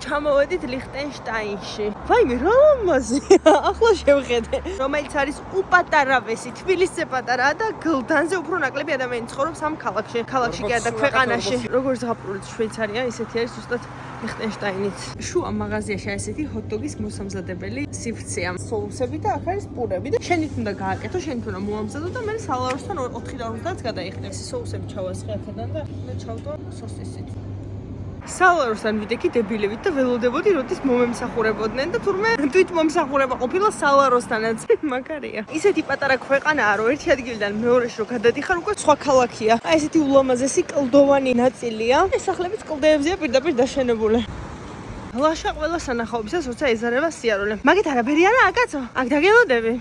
ჩამოვედით ლიხტენშტაინში. ვაიმე, რა ლამაზია. ახლა შევხედე. რომელიც არის უპატარავესი, თბილისზე პატარაა და გლდანზე უფრო ნაკლები ადამიანი ცხოვრობს ამ ქალაქში. ქალაქში კი არა ქვეყანაში. როგორც ზღაპრული შვეიცარია, ისეთი არის ზუსტად ლიხტენშტაინიც. შუა მაღაზიაში ესეთი ჰოთ-დოგის მოსამზადებელი სივრცეა. სოუსები და აქ არის პურები და შენით უნდა გააკეთო, შენით უნდა მოამზადო და მე სალაროსთან 4-50-ს გადაიხდე. სოუსები ჩავასხე აქედან და მე ჩავდო სოსისით. სალაროსთან ვიდექი დებილებით და ველოდებოდი როდის მომემსახურებოდნენ და თურმე თვით მომსახურება ყოფილა სალაროსთანაც. მაგარია. ისეთი პატარა ქვეყანაა, რომ ერთი ადგილიდან მეორეში რო გადადიხარ, უკვე სხვა ქალაქია. აი ესეთი ულამაზესი კლდოვანი ნაწილია. ეს სახლებიც კლდეებზეა პირდაპირ დაშენებული. ლაშა ყველა სანახაობისას როცა ეზარება სიარული. მაგით არაფერი არა აკაცო. აქ დაგელოდები.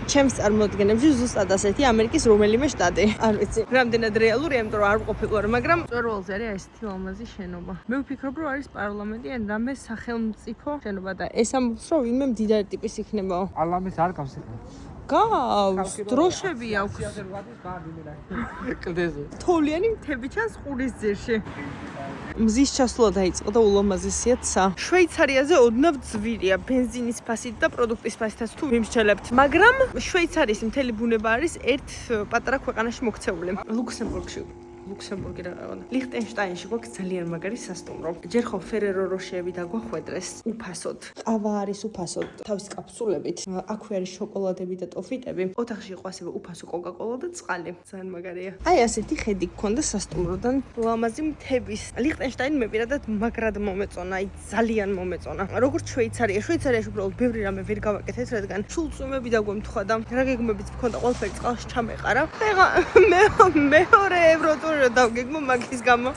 ჩემს წარმოდგენებში ზუსტად ასეთი ამერიკის რომელიმე შტატი. არ ვიცი, რამდენად რეალურია, იმიტომ რომ არ ყოფილვარ, მაგრამ მწვერვალზე არის ესეთი ლამაზი შენობა. მე ვფიქრობ, რომ არის პარლამენტი ან რამე სახელმწიფო შენობა და ეს ამბობს, რომ ვინმე მდიდარი ტიპის იქნებაო. პარლამენტს არ გავს ახლა. გავს, დროშები აქვს. კლდეზე. თოვლიანი მთები ჩანს ყურის ძირში. მზის ჩასვლა დაიწყო და ულამაზესია ცა. შვეიცარიაზე ოდნავ ძვირია ბენზინის ფასით და პროდუქტის ფასითაც თუ ვიმსჯელებთ. მაგრამ შვეიცარიის მთელი ბუნება არის ერთ პატარა ქვეყანაში მოქცეული. ლუქსემბურგი რაღაცა. ლიხტენშტაინში გვაქვს ძალიან მაგარი სასტუმრო. ჯერ ხო ფერერო როშეები დაგვახვედრეს უფასოდ. ყავა არის უფასოდ თავის კაფსულებით. აქვე არის შოკოლადები და ტოფიტები. ოთახში იყო ასევე უფასო კოკა-კოლა და წყალი. ძალიან მაგარია. აი ასეთი ხედი გქონდა სასტუმროდან ლამაზი მთების. ლიხტენშტაინი მე პირადად მაგრად მომეწონა, აი ძალიან მომეწონა. როგორც შვეიცარიაში უბრალოდ ბევრი რამე ვერ გავაკეთეთ, რადგან სულწვიმები დაგვემთხვა და რა გეგმებიც მქონდა ყველაფერი წყალში ჩამეყარა. ეხლა მეორე ევროტური დავგეგმო მაგის გამო.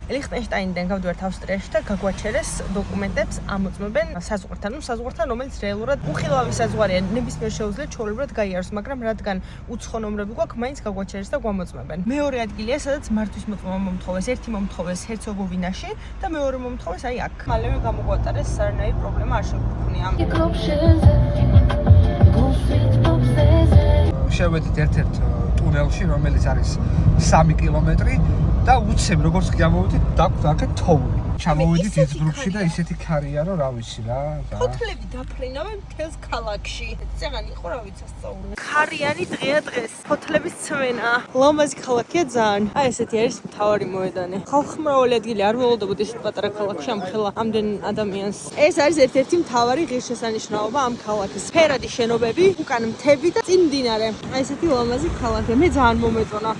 ლიხტენშტაინიდან გავდივართ ავსტრიაში და გაგვაჩერეს დოკუმენტებს ამოწმებენ საზღვართან, რომელიც რეალურად უხილავი საზღვარია. ნებისმიერ შეუძლია ჩვეულებრივად გაიაროს, მაგრამ რადგან უცხო ნომრები გვაქვს, მაინც გაგვაჩერეს და გვამოწმებენ. მეორე ადგილია, სადაც მართვის მოწმობა მომთხოვეს. ერთი მომთხოვეს ჰერცოგოვინაში და მეორე მომთხოვეს აი აქ. მალევე გამოგვატარეს, სარანაირი პრობლემა არ შეგვქონია. შევედით ერთ-ერთ ტუნელში, რომელიც არის 3 კილომეტრი და უცებ როგორც გამოვიდით, დაგვთ აქეთ თოვლი. ჩამოვიდით ინსბრუკში და ისეთი ქარია, რომ რა ვიცი რა. ფოთლები დაფრინავენ მთელს ქალაქში. წეღანი იყო რა ვიცი ასწავლე. ქარიანი დღეა დღეს. ფოთლების ცვენა. ლამაზი ქალაქია ძალიან. აი ესეთი არის მთავარი მოედანი. ხალხმრავალი ადგილი არ ველოდებოდი ეს პატარა ქალაქში ამხელა ამდენ ადამიანს. ეს არის ერთ-ერთი მთავარი ღირსშესანიშნაობა ამ ქალაქის. ფერადი შენობები, უკან მთები და წინ მდინარე. აი ესეთი ლამაზი ქალაქია. მე ძალიან მომეწონა.